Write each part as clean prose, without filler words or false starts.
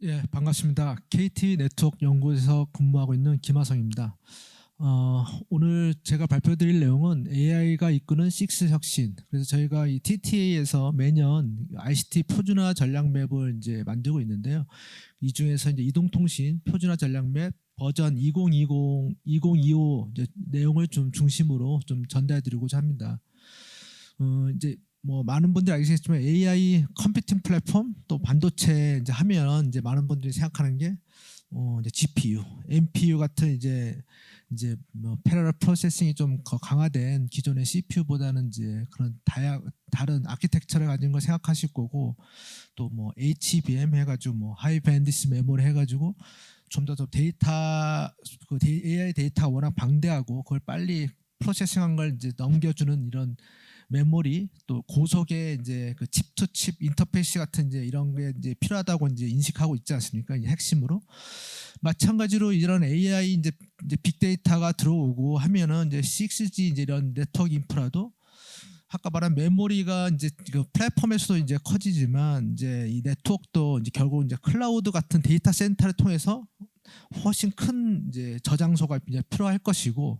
예, 반갑습니다. KT 네트워크 연구소에서 근무하고 있는 김하성입니다. 오늘 제가 발표드릴 내용은 AI가 이끄는 6 혁신. 그래서 저희가 이 TTA에서 매년 ICT 표준화 전략 맵을 이제 만들고 있는데요. 이 중에서 이제 이동통신 표준화 전략 맵 버전 2020, 2025 이제 내용을 좀 중심으로 좀 전달드리고자 합니다. 이제 뭐 많은 분들이 알겠지만 AI 컴퓨팅 플랫폼 또 반도체 이제 하면 이제 많은 분들이 생각하는 게 이제 GPU, NPU 같은 이제 뭐 패러럴 프로세싱이 좀 강화된 기존의 CPU보다는 이제 그런 다른 아키텍처를 가진 걸 생각하실 거고, 또 뭐 HBM 해가지고 뭐 하이 밴드위스 메모리 해가지고 좀 더 AI 데이터가 워낙 방대하고 그걸 빨리 프로세싱한 걸 이제 넘겨주는 이런 메모리, 또 고속의 이제 그 칩 투 칩 인터페이스 같은 이제 이런 게 이제 필요하다고 이제 인식하고 있지 않습니까? 이제 핵심으로 마찬가지로 이런 AI 이제 빅데이터가 들어오고 하면은 이제 6G 이제 이런 네트워크 인프라도 아까 말한 메모리가 이제 그 플랫폼에서도 이제 커지지만 이제 이 네트워크도 이제 결국 이제 클라우드 같은 데이터 센터를 통해서 훨씬 큰 이제 저장소가 이제 필요할 것이고,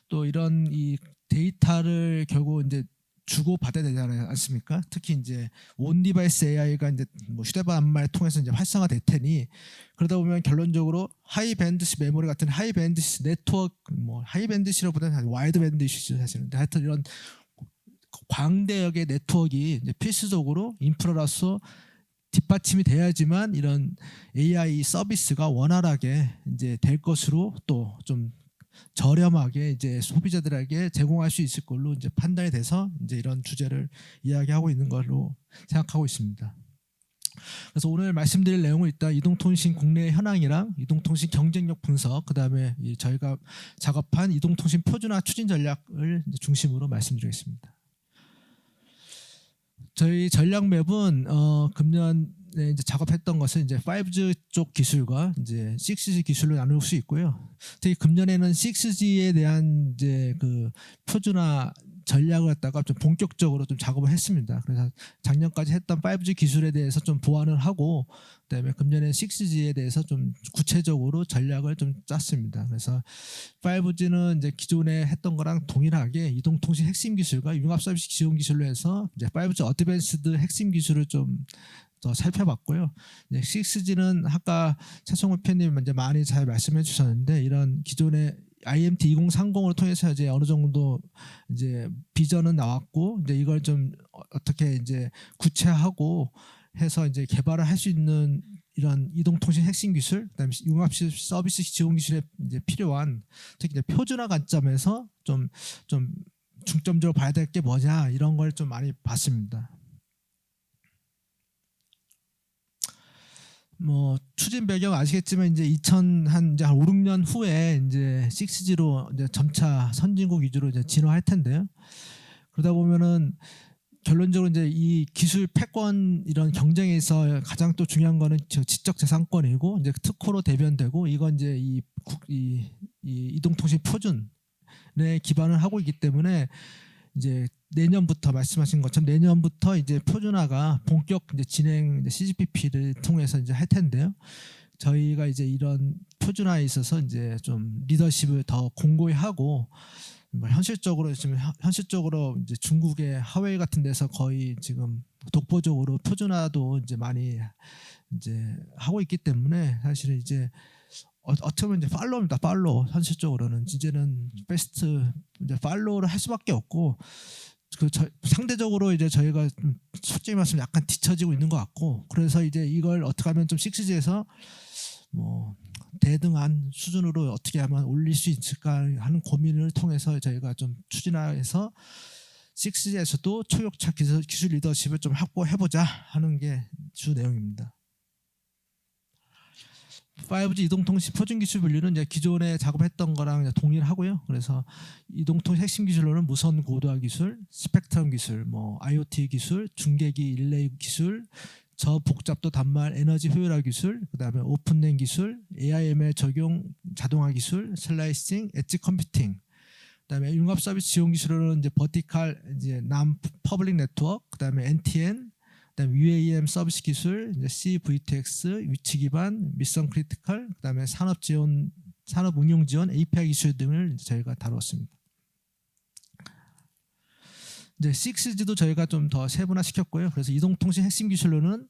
또 이런 이 데이터를 결국 이제 주고 받아야 되지 않습니까? 특히 이제 온 디바이스 AI가 이제 뭐 휴대폰을 통해서 이제 활성화될 테니, 그러다 보면 결론적으로 하이 밴드시 메모리 같은 하이 밴드시 네트워크, 뭐 하이 밴드시로보다는 와이드 밴드시죠 사실은. 하여튼 이런 광대역의 네트워크가 이제 필수적으로 인프라로서 뒷받침이 돼야지만 이런 AI 서비스가 원활하게 이제 될 것으로, 또 좀 저렴하게 이제 소비자들에게 제공할 수 있을 걸로 이제 판단이 돼서 이제 이런 주제를 이야기하고 있는 걸로 생각하고 있습니다. 그래서 오늘 말씀드릴 내용은 일단 이동통신 국내 현황이랑 이동통신 경쟁력 분석, 그다음에 저희가 작업한 이동통신 표준화 추진 전략을 중심으로 말씀드리겠습니다. 저희 전략 맵은 금년에 이제 작업했던 것은 이제 5G 쪽 기술과 이제 6G 기술로 나눌 수 있고요. 특히 금년에는 6G에 대한 이제 그 표준화 전략을 갖다가 좀 본격적으로 좀 작업을 했습니다. 그래서 작년까지 했던 5G 기술에 대해서 좀 보완을 하고, 그다음에 금년에 6G에 대해서 좀 구체적으로 전략을 좀 짰습니다. 그래서 5G는 이제 기존에 했던 거랑 동일하게 이동통신 핵심 기술과 융합 서비스 지원 기술로 해서 이제 5G 어드밴스드 핵심 기술을 좀 더 살펴봤고요. 6G는 아까 차성호 편님 이제 많이 잘 말씀해 주셨는데, 이런 기존의 IMT 2030을 통해서 이제 어느 정도 이제 비전은 나왔고, 이제 이걸 좀 어떻게 이제 구체화하고 해서 이제 개발을 할 수 있는 이런 이동통신 핵심 기술, 그다음에 융합 서비스 지원 기술에 이제 필요한, 특히 이제 표준화 관점에서 좀 중점적으로 봐야 될 게 뭐냐, 이런 걸 좀 많이 봤습니다. 뭐 추진 배경 아시겠지만 이제 2000한 이제 한 5, 6년 후에 이제 6G로 이제 점차 선진국 위주로 이제 진화할 텐데요. 그러다 보면은 결론적으로 이제 이 기술 패권 이런 경쟁에서 가장 또 중요한 거는 지적 재산권이고, 이제 특허로 대변되고, 이건 이제 이 이동통신 표준에 기반을 하고 있기 때문에 이제 내년부터 말씀하신 것처럼 내년부터 이제 표준화가 본격 이제 진행, 이제 CGPP를 통해서 이제 할 텐데요. 저희가 이제 이런 표준화에 있어서 이제 좀 리더십을 더 공고히 하고, 뭐 현실적으로 이제 중국의 하웨이 같은 데서 거의 지금 독보적으로 표준화도 이제 많이 이제 하고 있기 때문에, 사실은 이제 어떻게 보면 이제 팔로우입니다. 팔로우. 현실적으로는 이제는 베스트 이제 팔로우를 할 수밖에 없고, 상대적으로 이제 저희가 솔직히 말하면 약간 뒤처지고 있는 것 같고, 그래서 이제 이걸 어떻게 하면 좀 6G에서 뭐 대등한 수준으로 어떻게 하면 올릴 수 있을까 하는 고민을 통해서 저희가 좀 추진해서 6G에서도 초격차 기술 리더십을 좀 확보해보자 하는 게 주 내용입니다. 5G 이동통신 표준 기술 분류는 이제 기존에 작업했던 거랑 이제 동일하고요. 그래서 이동통신 핵심 기술로는 무선 고도화 기술, 스펙트럼 기술, 뭐 IoT 기술, 중계기 릴레이 기술, 저복잡도 단말 에너지 효율화 기술, 그다음에 오픈랜 기술, AIML 적용 자동화 기술, 슬라이싱, 엣지 컴퓨팅, 그다음에 융합 서비스 지원 기술로는 이제 버티칼 이제 남 퍼블릭 네트워크, 그다음에 NTN, 그다음에 UAM 서비스 기술, 이제 CVTX, 위치 기반, 미션 크리티컬, 그다음에 산업 지원, 산업 응용 지원, API 기술 등을 저희가 다루었습니다. 이제 6G도 저희가 좀 더 세분화 시켰고요. 그래서 이동통신 핵심 기술로는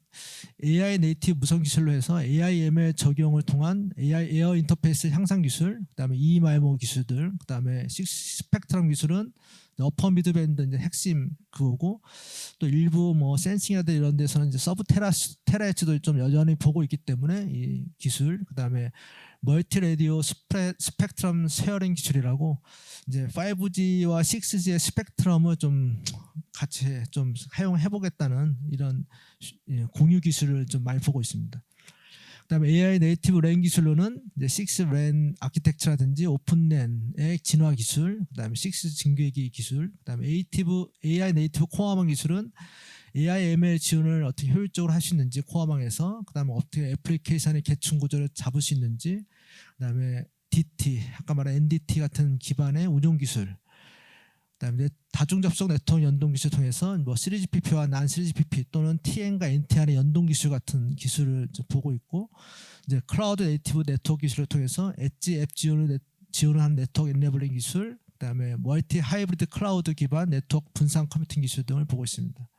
AI 네이티브 무선 기술로 해서 AI ML 적용을 통한 AI 에어 인터페이스 향상 기술, 그다음에 EMIMO 기술들, 그다음에 6 스펙트럼 기술은 어퍼 미드밴드 이제 핵심 그거고, 또 일부 뭐 센싱이라든 이런 데서는 이제 서브 테라헤츠도 좀 여전히 보고 있기 때문에 이 기술, 그다음에 멀티 라디오 스펙트럼 쉐어링 기술이라고 이제 5G와 6G의 스펙트럼을 좀 같이 좀 사용해 보겠다는 이런 공유 기술을 좀 많이 보고 있습니다. 그다음에 AI 네이티브 랜 기술로는 이제 6랜 아키텍처라든지 오픈랜의 진화 기술, 그다음에 6 증기기 기술, 그다음에 AI 네이티브 코어망 기술은 AI ML 지원을 어떻게 효율적으로 할 수 있는지 코어망에서, 그다음에 어떻게 애플리케이션의 계층 구조를 잡을 수 있는지, 그다음에 DT 아까 말한 NDT 같은 기반의 운용 기술, 그다음에 다중 접속 네트워크 연동 기술 통해서 뭐 3GPP와 난 3GPP 또는 TN과 NTR의 연동 기술 같은 기술을 보고 있고, 이제 클라우드 네이티브 네트워크 기술을 통해서 엣지 앱 지원을 하는 네트워크 엔네블링 기술, 그다음에 멀티 하이브리드 클라우드 기반 네트워크 분산 컴퓨팅 기술 등을 보고 있습니다.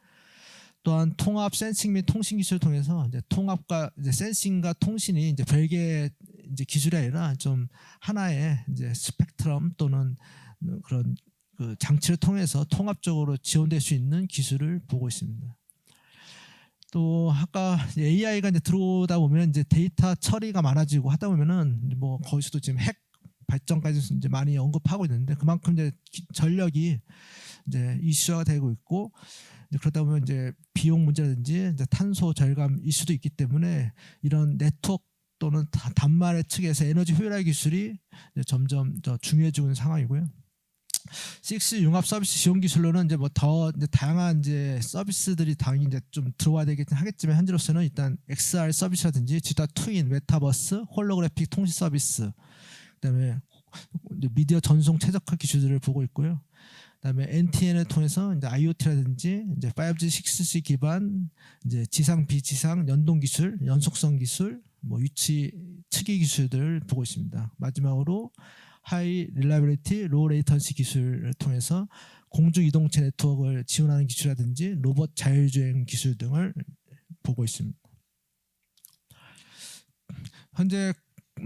또한 통합 센싱 및 통신 기술을 통해서 이제 통합과 이제 센싱과 통신이 이제 별개 이제 기술이 아니라 좀 하나의 이제 스펙트럼 또는 그런 그 장치를 통해서 통합적으로 지원될 수 있는 기술을 보고 있습니다. 또 아까 AI가 이제 들어오다 보면 이제 데이터 처리가 많아지고 하다 보면은 뭐 거기서도 지금 핵 발전까지 이제 많이 언급하고 있는데, 그만큼 이제 전력이 이제 이슈화가 되고 있고, 그러다 보면 이제 비용 문제라든지 이제 탄소 절감 이슈도 있기 때문에 이런 네트워크 또는 단말의 측에서 에너지 효율화 기술이 점점 더 중요해지고 있는 상황이고요. 6 융합 서비스 지원 기술로는 이제 뭐 더 다양한 이제 서비스들이 당연히 이제 좀 들어와야 되긴 하겠지만, 현재로서는 일단 XR 서비스라든지 디지털 트윈, 메타버스, 홀로그래픽 통신 서비스, 그다음에 미디어 전송 최적화 기술들을 보고 있고요. 그다음에 NTN을 통해서 이제 IoT라든지 이제 5G, 6G 기반 이제 지상 비지상 연동 기술, 연속성 기술, 뭐 위치 측이 기술들을 보고 있습니다. 마지막으로 하이 릴라빌리티, 로우 레이턴시 기술을 통해서 공중 이동체 네트워크를 지원하는 기술이라든지 로봇 자율주행 기술 등을 보고 있습니다. 현재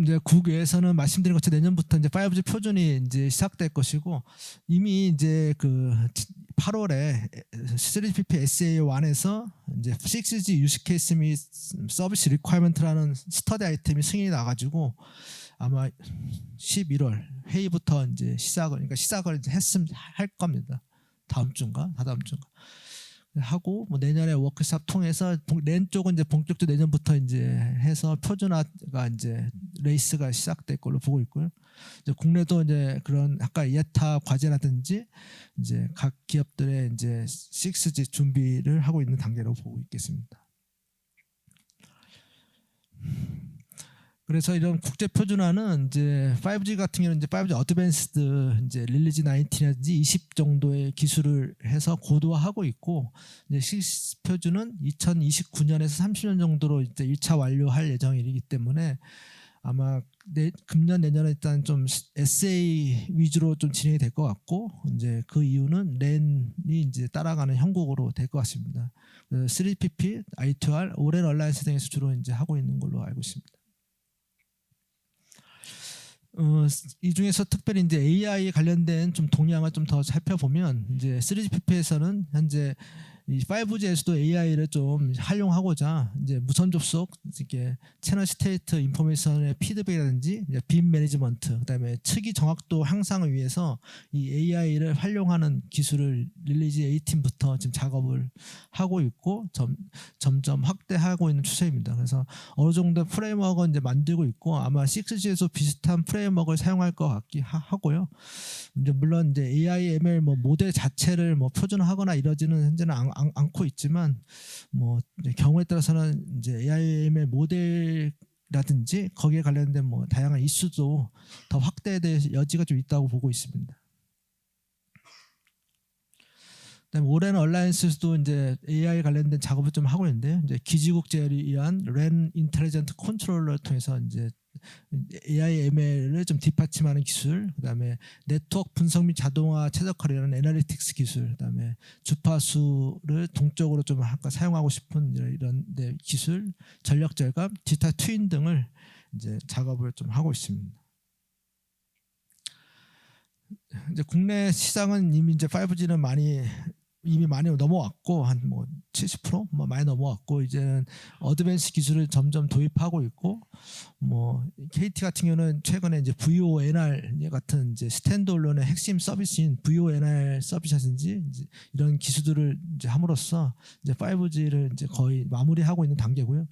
이제 국외에서는 말씀드린 것처럼 내년부터 이제 5G 표준이 이제 시작될 것이고, 이미 이제 그 8월에 3GPP SA1에서 이제 6G 유스 케이스 및 서비스 리퀘어먼트라는 스터디 아이템이 승인이 나가지고 아마 11월 회의부터 이제 시작을 이제 할 겁니다. 다음 주인가 다다음 주인가 하고, 뭐 내년에 워크숍 통해서 랜 쪽은 이제 본격적으로 내년부터 이제 해서 표준화가 이제 레이스가 시작될 걸로 보고 있고요. 이제 국내도 이제 그런 아까 예타 과제라든지 이제 각 기업들의 이제 6G 준비를 하고 있는 단계로 보고 있겠습니다. 그래서 이런 국제 표준화는 이제 5G 같은 경우는 이제 5G 어드밴스드 이제 릴리즈 19이라든지 20 정도의 기술을 해서 고도화하고 있고, 이제 6 표준은 2029년에서 30년 정도로 이제 1차 완료할 예정이기 때문에 아마 금년 내년에 일단 좀 SA 위주로 좀 진행이 될 것 같고, 이제 그 이유는 랜이 이제 따라가는 형국으로 될 것 같습니다. 3GPP, I2R, 오랜 얼라이언스 등에서 주로 이제 하고 있는 걸로 알고 있습니다. 이 중에서 특별히 이제 AI 관련된 좀 동향을 좀 더 살펴보면, 이제 3GPP에서는 현재 이 5G에서도 AI를 좀 활용하고자 이제 무선 접속 이렇게 채널 스테이트 인포메이션의 피드백이라든지 빔 매니지먼트, 그다음에 측이 정확도 향상을 위해서 이 AI를 활용하는 기술을 릴리즈 18부터 지금 작업을 하고 있고 점점 확대하고 있는 추세입니다. 그래서 어느 정도 프레임워크는 이제 만들고 있고, 아마 6G에서 비슷한 프레임워크를 사용할 것 같긴 하고요. 이제 물론 이제 AI, ML 뭐 모델 자체를 뭐 표준화하거나 이러지는 현재는 않고 있지만, 뭐 경우에 따라서는 이제 AI, ML 모델이라든지 거기에 관련된 뭐 다양한 이슈도 더 확대될 여지가 좀 있다고 보고 있습니다. 그다음에 오랜 얼라이언스도 이제 AI 관련된 작업을 좀 하고 있는데요. 이제 기지국 제어를 위한 랜 인텔리전트 컨트롤러를 통해서 이제 AI ML을 좀 뒷받침하는 기술, 그다음에 네트워크 분석 및 자동화 최적화를 위한 애널리틱스 기술, 그다음에 주파수를 동적으로 좀 사용하고 싶은 이런 기술, 전력 절감, 디지털 트윈 등을 이제 작업을 좀 하고 있습니다. 이제 국내 시장은 이미 이제 5G는 이미 많이 넘어왔고 한 뭐 70% 많이 넘어왔고 이제는 어드밴스 기술을 점점 도입하고 있고 뭐 KT 같은 경우는 최근에 이제 VoNR 같은 이제 스탠드얼론의 핵심 서비스인 VoNR 서비스인지 이런 기술들을 이제 함으로써 이제 5G를 이제 거의 마무리하고 있는 단계고요.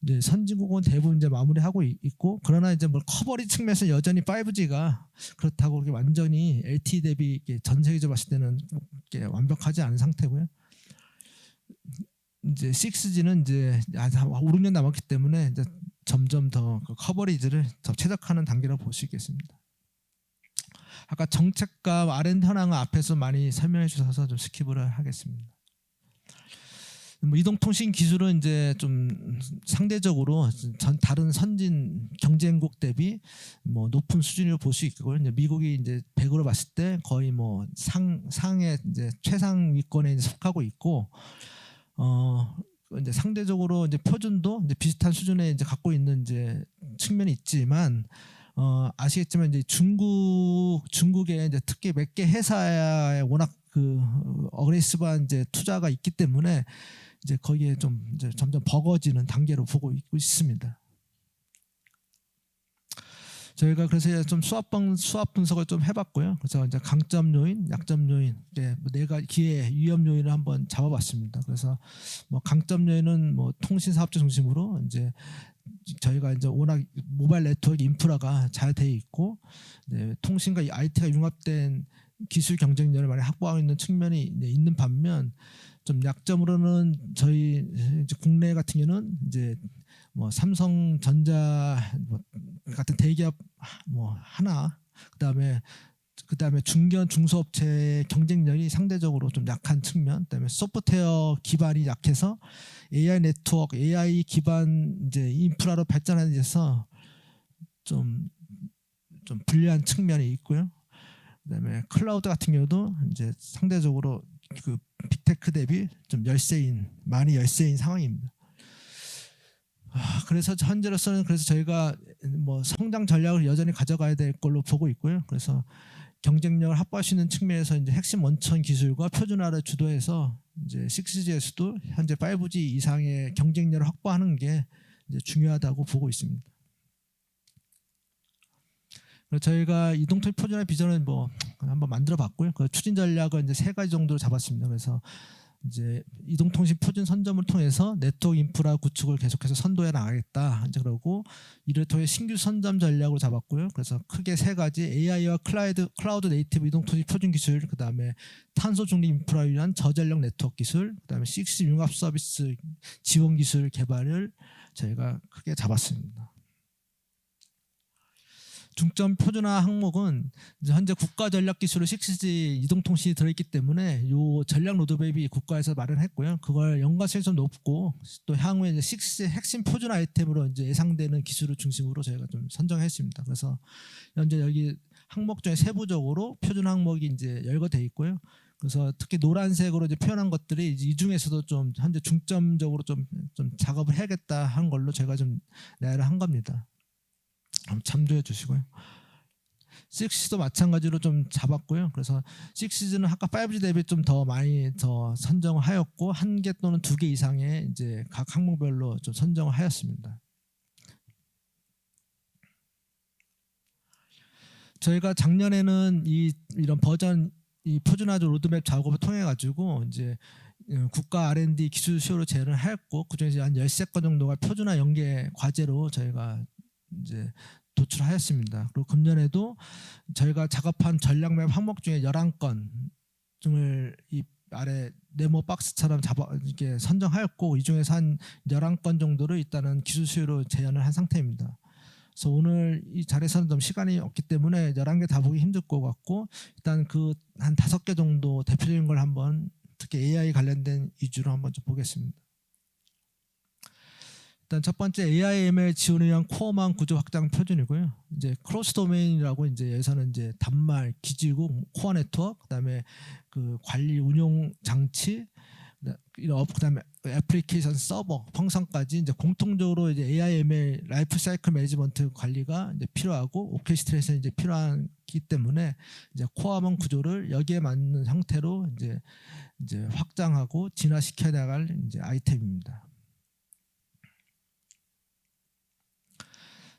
이제 선진국은 대부분 이제 마무리하고 있고 그러나 이제 뭐 커버리지 측면에서 여전히 5G가 그렇다고 그렇게 완전히 LTE 대비 전 세계적으로 봤을 때는 완벽하지 않은 상태고요. 이제 6G는 이제 5, 6년 남았기 때문에 이제 점점 더 커버리지를 더 최적화하는 단계라고 볼 수 있겠습니다. 아까 정책과 R&D 현황을 앞에서 많이 설명해 주셔서 좀 스킵을 하겠습니다. 뭐 이동통신 기술은 이제 좀 상대적으로 다른 선진 경쟁국 대비 뭐 높은 수준으로 볼 수 있고요. 이제 미국이 이제 100으로 봤을 때 거의 뭐 상의 이제 최상위권에 이제 속하고 있고, 이제 상대적으로 이제 표준도 이제 비슷한 수준에 이제 갖고 있는 이제 측면이 있지만, 아시겠지만 이제 중국에 이제 특히 몇 개 회사에 워낙 그 어그레시브한 이제 투자가 있기 때문에 이제 거기에 좀 이제 점점 버거지는 단계로 보고 있습니다. 저희가 그래서 좀 수압 분석을 좀 해봤고요. 그래서 이제 강점 요인, 약점 요인, 네 가지 기회, 위험 요인을 한번 잡아봤습니다. 그래서 뭐 강점 요인은 뭐 통신 사업자 중심으로 이제 저희가 이제 워낙 모바일 네트워크 인프라가 잘 돼 있고, 네, 통신과 IT가 융합된 기술 경쟁력을 많이 확보하고 있는 측면이 있는 반면, 좀 약점으로는 저희 이제 국내 같은 경우는 이제 뭐 삼성전자 같은 대기업 뭐 하나, 그다음에 중소업체의 경쟁력이 상대적으로 좀 약한 측면, 그다음에 소프트웨어 기반이 약해서 AI 네트워크, AI 기반 이제 인프라로 발전하는 데서 좀 불리한 측면이 있고요. 그다음에 클라우드 같은 경우도 이제 상대적으로 그 빅테크 대비 좀 많이 열세인 상황입니다. 그래서 현재로서는 그래서 저희가 뭐 성장 전략을 여전히 가져가야 될 걸로 보고 있고요. 그래서 경쟁력을 확보할 수 있는 측면에서 이제 핵심 원천 기술과 표준화를 주도해서 이제 6G에서도 현재 5G 이상의 경쟁력을 확보하는 게 이제 중요하다고 보고 있습니다. 저희가 이동통신 표준화 비전을 뭐 한번 만들어봤고요. 그 추진 전략은 이제 3가지 정도로 잡았습니다. 그래서 이제 이동통신 표준 선점을 통해서 네트워크 인프라 구축을 계속해서 선도해 나가겠다. 이제 그러고 이를 통해 신규 선점 전략으로 잡았고요. 그래서 크게 3가지 AI와 클라우드 네이티브 이동통신 표준 기술, 그다음에 탄소 중립 인프라를 위한 저전력 네트워크 기술, 그다음에 6G 융합 서비스 지원 기술 개발을 저희가 크게 잡았습니다. 중점 표준화 항목은 현재 국가 전략 기술로 6G 이동통신이 들어있기 때문에 이 전략 로드맵이 국가에서 마련했고요. 그걸 연관성이 좀 높고 또 향후에 이제 6G 핵심 표준화 아이템으로 이제 예상되는 기술을 중심으로 저희가 좀 선정했습니다. 그래서 현재 여기 항목 중에 세부적으로 표준화 항목이 이제 열거돼 있고요. 그래서 특히 노란색으로 이제 표현한 것들이 이 중에서도 좀 현재 중점적으로 좀 작업을 해야겠다 한 걸로 제가 좀 내를 한 겁니다. 참조해 주시고요. 6G도 마찬가지로 좀 잡았고요. 그래서 6G는 아까 5G 대비 좀 더 많이 더 선정을 하였고 1개 또는 2개 이상의 이제 각 항목별로 좀 선정을 하였습니다. 저희가 작년에는 이런 버전 이 표준화 로드맵 작업을 통해 가지고 이제 국가 R&D 기술 수요를 제안을 하였고 그중에서 한 13건 정도가 표준화 연계 과제로 저희가 이제 도출하였습니다. 그리고 금년에도 저희가 작업한 전략맵 항목 중에 11건 등을 이 아래 네모 박스처럼 이렇게 선정하였고 이 중에서 한 11건 정도를 일단은 기술 수요로 제안을 한 상태입니다. 그래서 오늘 이 자리에서는 좀 시간이 없기 때문에 11개 다 보기 힘들 것 같고 일단 그 한 5개 정도 대표적인 걸 한번 특히 AI 관련된 위주로 한번 좀 보겠습니다. 일단 첫 번째 AI ML 지원을 위한 코어망 구조 확장 표준이고요. 이제 크로스 도메인이라고 이제 여기서는 이제 단말, 기지국, 코어 네트워크, 그다음에 그 관리 운용 장치, 그다음에 애플리케이션 서버 펑션까지 이제 공통적으로 이제 AI ML 라이프 사이클 매니지먼트 관리가 이제 필요하고 오케스트레이션이 이제 필요하기 때문에 이제 코어망 구조를 여기에 맞는 형태로 이제 확장하고 진화시켜 나갈 이제 아이템입니다.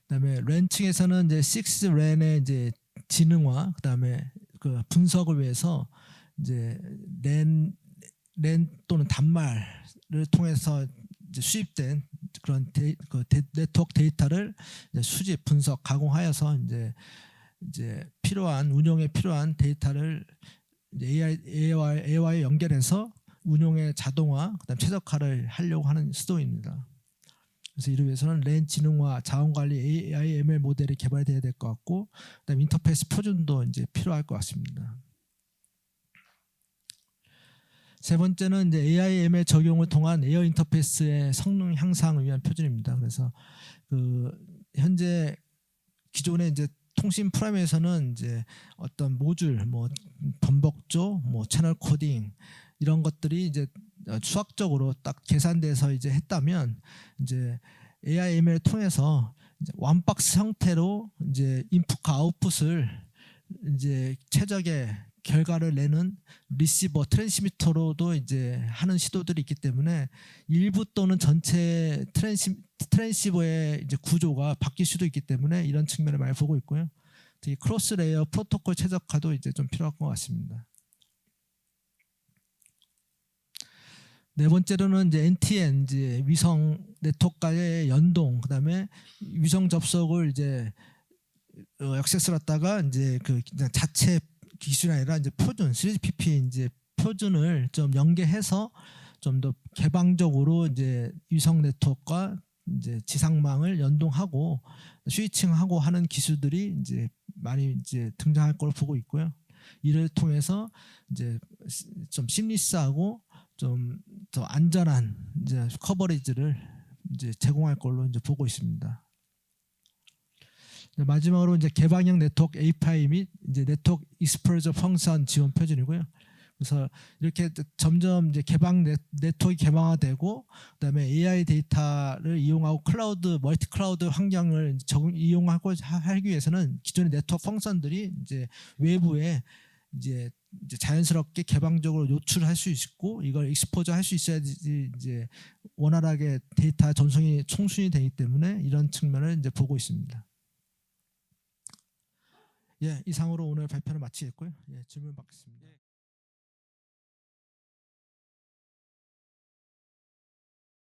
그다음에 랜층에서는 이제 6랜의 이제 지능화, 그다음에 그 분석을 위해서 이제 랜 또는 단말을 통해서 이제 수입된 그런 네트워크 데이터를 이제 수집, 분석, 가공하여서 이제 필요한 운용에 필요한 데이터를 이제 AI와 연결해서 운용의 자동화, 그다음 최적화를 하려고 하는 시도입니다. 그래서 이를 위해서는 랜 지능화, 자원관리 AI ML 모델이 개발돼야 될 것 같고, 그다음 인터페이스 표준도 이제 필요할 것 같습니다. 세 번째는 이제 AI ML 적용을 통한 에어 인터페이스의 성능 향상을 위한 표준입니다. 그래서 그 현재 기존의 이제 통신 프로그램에서는 이제 어떤 모듈, 뭐 번복조, 뭐 채널 코딩 이런 것들이 이제 수학적으로 딱 계산돼서 이제 했다면 이제 AI ML을 통해서 이제 원박스 형태로 이제 인풋과 아웃풋을 이제 최적의 결과를 내는 리시버, 트랜스미터로도 이제 하는 시도들이 있기 때문에 일부 또는 전체 트랜시버의 이제 구조가 바뀔 수도 있기 때문에 이런 측면을 많이 보고 있고요. 특히 크로스 레이어 프로토콜 최적화도 이제 좀 필요할 것 같습니다. 네 번째로는 이제 NTN, 이제 위성 네트워크과의 연동, 그다음에 위성 접속을 이제 액세스를 했다가 이제 그 그냥 자체 기술이 아니라 이제 표준, 3GPP 이제 표준을 좀 연계해서 좀 더 개방적으로 이제 위성 네트워크와 이제 지상망을 연동하고 스위칭하고 하는 기술들이 이제 많이 이제 등장할 걸로 보고 있고요. 이를 통해서 이제 좀 심리스하고 좀 더 안전한 이제 커버리지를 이제 제공할 걸로 이제 보고 있습니다. 마지막으로 이제 개방형 네트워크 API 및 이제 네트워크 익스플로저 펑션 지원 표준이고요. 그래서 이렇게 점점 이제 네트워크 개방화되고, 그다음에 AI 데이터를 이용하고 클라우드, 멀티 클라우드 환경을 이용하고 하기 위해서는 기존의 네트워크 펑션들이 이제 외부에 이제 자연스럽게 개방적으로 요출할 수 있고, 이걸 익스포저 할 수 있어야지 이제 원활하게 데이터 전송이 총순이 되기 때문에 이런 측면을 이제 보고 있습니다. 예, 이상으로 오늘 발표를 마치겠고요. 예, 질문 받겠습니다.